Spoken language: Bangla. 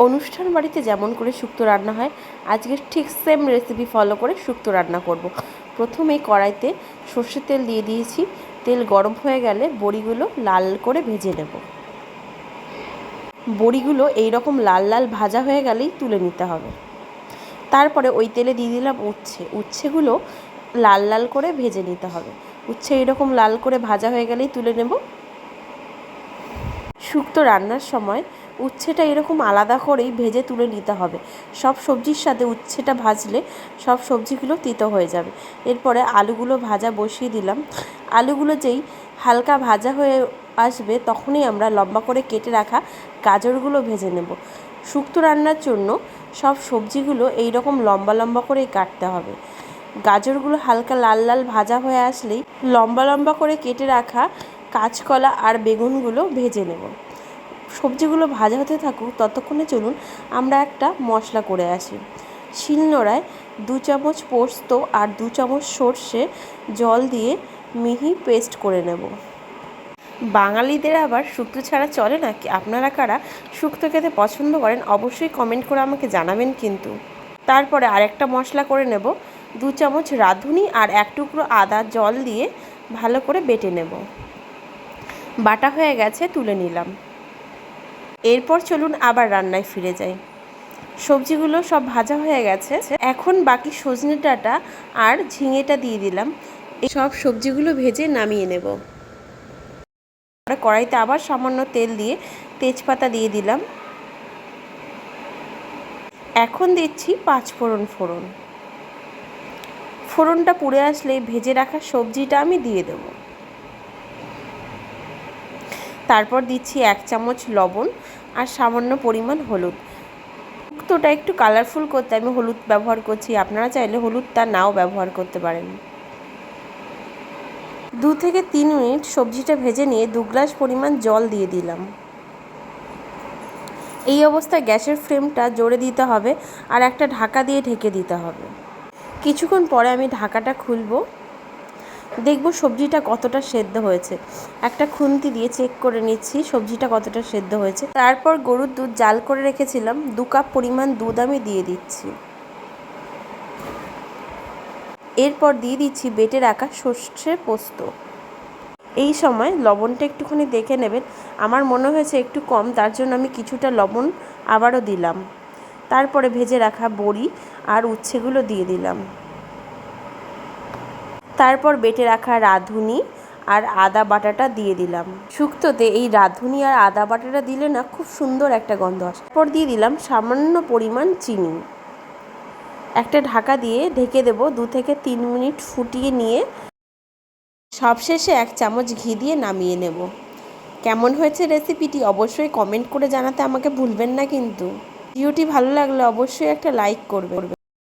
অনুষ্ঠান বাড়িতে যেমন করে শুক্তো রান্না হয় আজকে ঠিক সেম রেসিপি ফলো করে শুক্তো রান্না করব। প্রথমেই কড়াইতে সর্ষের তেল দিয়ে দিয়েছি। তেল গরম হয়ে গেলে বড়িগুলো লাল করে ভেজে নেব। বড়িগুলো এইরকম লাল লাল ভাজা হয়ে গেলেই তুলে নিতে হবে। তারপরে ওই তেলে দিয়ে দিলাম উচ্ছেগুলো লাল লাল করে ভেজে নিতে হবে। উচ্ছে এইরকম লাল করে ভাজা হয়ে গেলেই তুলে নেব। শুক্তো রান্নার সময় উচ্ছেটা এরকম আলাদা করেই ভেজে তুলে নিতে হবে। সব সবজির সাথে উচ্ছেটা ভাজলে সব সবজিগুলো তিতো হয়ে যাবে। এরপরে আলুগুলো ভাজা বসিয়ে দিলাম। আলুগুলো যেই হালকা ভাজা হয়ে আসবে তখনই আমরা লম্বা করে কেটে রাখা গাজরগুলো ভেজে নেব। শুক্তো রান্নার জন্য সব সবজিগুলো এই রকম লম্বা লম্বা করেই কাটতে হবে। গাজরগুলো হালকা লাল লাল ভাজা হয়ে আসলেই লম্বা লম্বা করে কেটে রাখা কাঁচকলা আর বেগুনগুলো ভেজে নেব। সবজিগুলো ভাজা হতে থাকুক, ততক্ষণে চলুন আমরা একটা মশলা করে আসি। শিলনোড়ায় 2 চামচ পোস্ত আর 2 চামচ সর্ষে জল দিয়ে মিহি পেস্ট করে নেব। বাঙালিদের আবার শুক্তো ছাড়া চলে নাকি? আপনারা কারা শুক্তো খেতে পছন্দ করেন অবশ্যই কমেন্ট করে আমাকে জানাবেন কিন্তু। তারপরে আরেকটা মশলা করে নেব। 2 চামচ রাঁধুনি আর 1 টুকরো আদা জল দিয়ে ভালো করে বেটে নেব। বাটা হয়ে গেছে, তুলে নিলাম। এরপর চলুন আবার রান্নায় ফিরে যাই। সবজিগুলো সব ভাজা হয়ে গেছে। এখন বাকি সজনে ডাঁটা আর ঝিঙেটা দিয়ে দিলাম। সব সবজিগুলো ভেজে নামিয়ে নেব। কড়াইতে আবার সামান্য তেল দিয়ে তেজপাতা দিয়ে দিলাম। এখন দিচ্ছি 5 ফোড়ন। ফোড়নটা পুড়ে আসলে ভেজে রাখা সবজিটা আমি দিয়ে দেব। তারপর দিচ্ছি 1 চামচ লবণ আর সামান্য পরিমাণ হলুদ। শুক্তোটা একটু কালারফুল করতে আমি হলুদ ব্যবহার করছি, আপনারা চাইলে হলুদটা নাও ব্যবহার করতে পারেন। 2 থেকে 3 মিনিট সবজিটা ভেজে নিয়ে 2 গ্লাস পরিমাণ জল দিয়ে দিলাম। এই অবস্থায় গ্যাসের ফ্লেমটা জোরে দিতে হবে আর একটা ঢাকা দিয়ে ঢেকে দিতে হবে। কিছুক্ষণ পরে আমি ঢাকাটা খুলব, দেখব সবজিটা কতটা সেদ্ধ হয়েছে। একটা খুন্তি দিয়ে চেক করে নিচ্ছি সবজিটা কতটা সেদ্ধ হয়েছে। তারপর গরুর দুধ জাল করে রেখেছিলাম, 2 কাপ পরিমাণ দুধ আমি দিয়ে দিচ্ছি। এরপর দিয়ে দিচ্ছি বেটে রাখা সর্ষে পোস্ত। এই সময় লবণটা একটুখানি দেখে নেবেন। আমার মনে হয়েছে একটু কম, তার জন্য আমি কিছুটা লবণ আবারও দিলাম। তারপরে ভেজে রাখা বড়ি আর উচ্ছেগুলো দিয়ে দিলাম। তারপর বেটে রাখা রাঁধুনি আর আদা বাটাটা দিয়ে দিলাম। শুক্তোতে এই রাঁধুনি আর আদা বাটাটা দিলে না খুব সুন্দর একটা গন্ধ আসে। তারপর দিয়ে দিলাম সামান্য পরিমাণ চিনি। একটা ঢাকা দিয়ে ঢেকে দেব। 2 থেকে 3 মিনিট ফুটিয়ে নিয়ে সবশেষে 1 চামচ ঘি দিয়ে নামিয়ে নেব। কেমন হয়েছে রেসিপিটি অবশ্যই কমেন্ট করে জানাতে আমাকে ভুলবেন না কিন্তু। ভিডিওটি ভালো লাগলে অবশ্যই একটা লাইক করবেন।